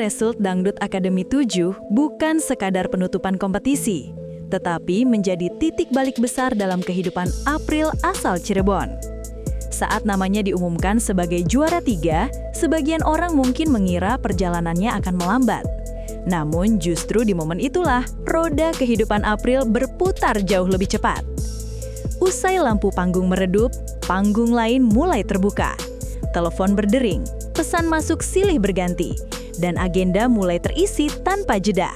Result Dangdut Academy 7 bukan sekadar penutupan kompetisi, tetapi menjadi titik balik besar dalam kehidupan April asal Cirebon. Saat namanya diumumkan sebagai juara 3, sebagian orang mungkin mengira perjalanannya akan melambat. Namun justru di momen itulah, roda kehidupan April berputar jauh lebih cepat. Usai lampu panggung meredup, panggung lain mulai terbuka. Telepon berdering, pesan masuk silih berganti, dan agenda mulai terisi tanpa jeda.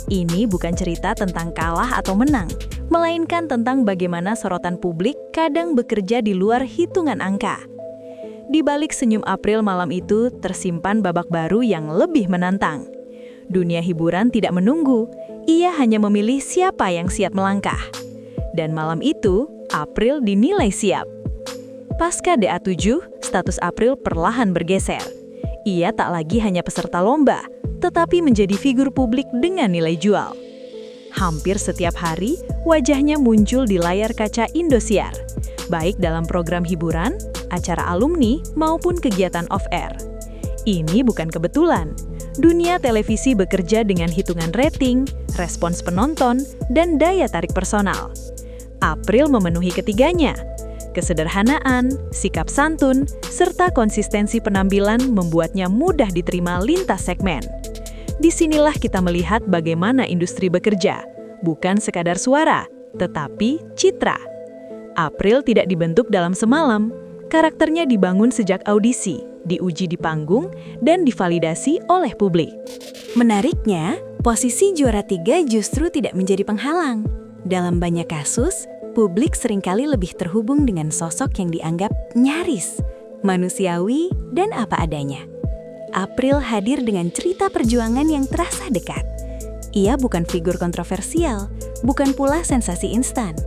Ini bukan cerita tentang kalah atau menang, melainkan tentang bagaimana sorotan publik kadang bekerja di luar hitungan angka. Di balik senyum April malam itu tersimpan babak baru yang lebih menantang. Dunia hiburan tidak menunggu, ia hanya memilih siapa yang siap melangkah. Dan malam itu, April dinilai siap. Pasca DA7, status April perlahan bergeser. Ia tak lagi hanya peserta lomba, tetapi menjadi figur publik dengan nilai jual. Hampir setiap hari, wajahnya muncul di layar kaca Indosiar, baik dalam program hiburan, acara alumni, maupun kegiatan off-air. Ini bukan kebetulan. Dunia televisi bekerja dengan hitungan rating, respons penonton, dan daya tarik personal. April memenuhi ketiganya. Kesederhanaan, sikap santun, serta konsistensi penampilan membuatnya mudah diterima lintas segmen. Disinilah kita melihat bagaimana industri bekerja, bukan sekadar suara, tetapi citra. April tidak dibentuk dalam semalam. Karakternya dibangun sejak audisi, diuji di panggung, dan divalidasi oleh publik. Menariknya, posisi juara 3 justru tidak menjadi penghalang. Dalam banyak kasus, publik seringkali lebih terhubung dengan sosok yang dianggap nyaris, manusiawi, dan apa adanya. April hadir dengan cerita perjuangan yang terasa dekat. Ia bukan figur kontroversial, bukan pula sensasi instan.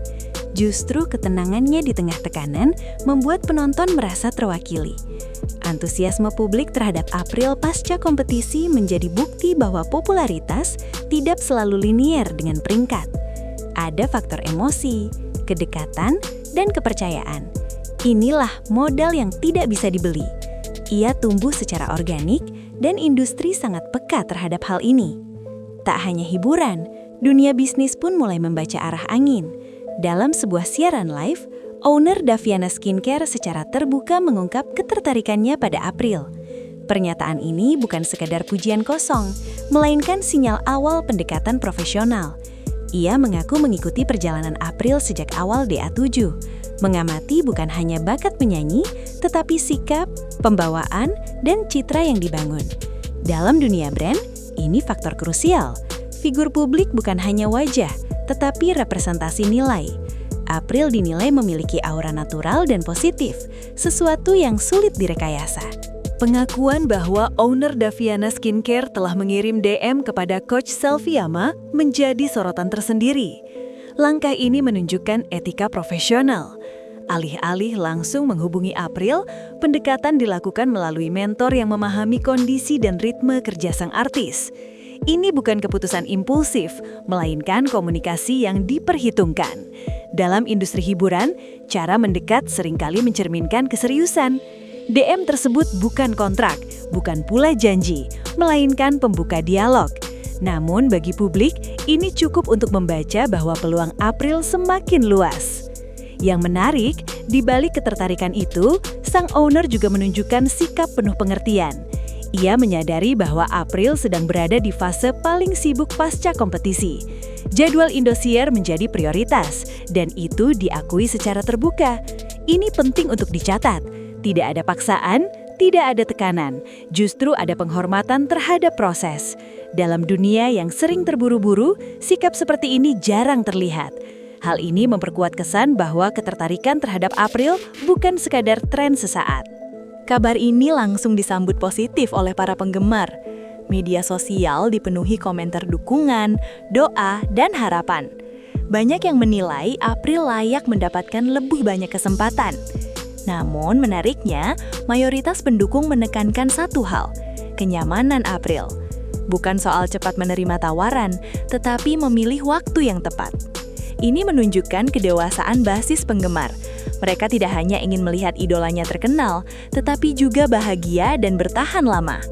Justru ketenangannya di tengah tekanan membuat penonton merasa terwakili. Antusiasme publik terhadap April pasca kompetisi menjadi bukti bahwa popularitas tidak selalu linier dengan peringkat. Ada faktor emosi, kedekatan, dan kepercayaan. Inilah modal yang tidak bisa dibeli. Ia tumbuh secara organik dan industri sangat peka terhadap hal ini. Tak hanya hiburan, dunia bisnis pun mulai membaca arah angin. Dalam sebuah siaran live, owner Daviana Skincare secara terbuka mengungkap ketertarikannya pada April. Pernyataan ini bukan sekadar pujian kosong, melainkan sinyal awal pendekatan profesional. Ia mengaku mengikuti perjalanan April sejak awal DA7, mengamati bukan hanya bakat penyanyi, tetapi sikap, pembawaan, dan citra yang dibangun. Dalam dunia brand, ini faktor krusial. Figur publik bukan hanya wajah, tetapi representasi nilai. April dinilai memiliki aura natural dan positif, sesuatu yang sulit direkayasa. Pengakuan bahwa owner Daviana Skincare telah mengirim DM kepada Coach Selviama menjadi sorotan tersendiri. Langkah ini menunjukkan etika profesional. Alih-alih langsung menghubungi April, pendekatan dilakukan melalui mentor yang memahami kondisi dan ritme kerja sang artis. Ini bukan keputusan impulsif, melainkan komunikasi yang diperhitungkan. Dalam industri hiburan, cara mendekat seringkali mencerminkan keseriusan. DM tersebut bukan kontrak, bukan pula janji, melainkan pembuka dialog. Namun bagi publik, ini cukup untuk membaca bahwa peluang April semakin luas. Yang menarik, di balik ketertarikan itu, sang owner juga menunjukkan sikap penuh pengertian. Ia menyadari bahwa April sedang berada di fase paling sibuk pasca kompetisi. Jadwal Indosiar menjadi prioritas, dan itu diakui secara terbuka. Ini penting untuk dicatat. Tidak ada paksaan, tidak ada tekanan, justru ada penghormatan terhadap proses. Dalam dunia yang sering terburu-buru, sikap seperti ini jarang terlihat. Hal ini memperkuat kesan bahwa ketertarikan terhadap April bukan sekadar tren sesaat. Kabar ini langsung disambut positif oleh para penggemar. Media sosial dipenuhi komentar dukungan, doa, dan harapan. Banyak yang menilai April layak mendapatkan lebih banyak kesempatan. Namun menariknya, mayoritas pendukung menekankan satu hal, kenyamanan April. Bukan soal cepat menerima tawaran, tetapi memilih waktu yang tepat. Ini menunjukkan kedewasaan basis penggemar. Mereka tidak hanya ingin melihat idolanya terkenal, tetapi juga bahagia dan bertahan lama.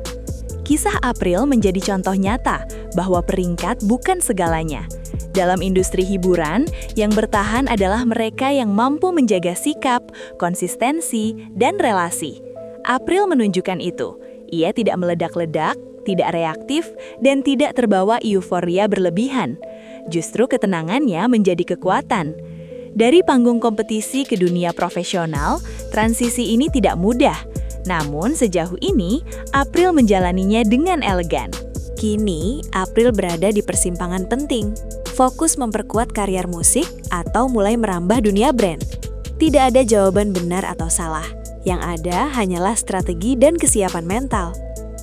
Kisah April menjadi contoh nyata bahwa peringkat bukan segalanya. Dalam industri hiburan, yang bertahan adalah mereka yang mampu menjaga sikap, konsistensi, dan relasi. April menunjukkan itu. Ia tidak meledak-ledak, tidak reaktif, dan tidak terbawa euforia berlebihan. Justru ketenangannya menjadi kekuatan. Dari panggung kompetisi ke dunia profesional, transisi ini tidak mudah. Namun sejauh ini, April menjalaninya dengan elegan. Kini, April berada di persimpangan penting. Fokus memperkuat karier musik atau mulai merambah dunia brand. Tidak ada jawaban benar atau salah. Yang ada hanyalah strategi dan kesiapan mental.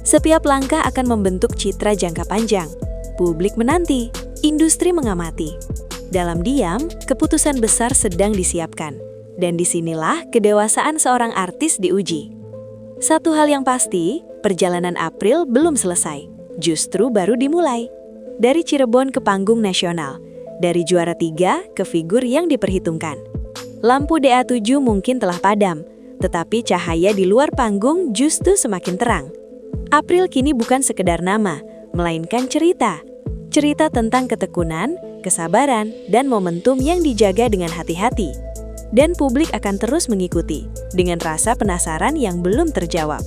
Setiap langkah akan membentuk citra jangka panjang. Publik menanti, industri mengamati. Dalam diam, keputusan besar sedang disiapkan. Dan disinilah kedewasaan seorang artis diuji. Satu hal yang pasti, perjalanan April belum selesai. Justru baru dimulai. Dari Cirebon ke panggung nasional, dari juara 3 ke figur yang diperhitungkan. Lampu DA7 mungkin telah padam, tetapi cahaya di luar panggung justru semakin terang. April kini bukan sekedar nama, melainkan cerita. Cerita tentang ketekunan, kesabaran, dan momentum yang dijaga dengan hati-hati. Dan publik akan terus mengikuti, dengan rasa penasaran yang belum terjawab.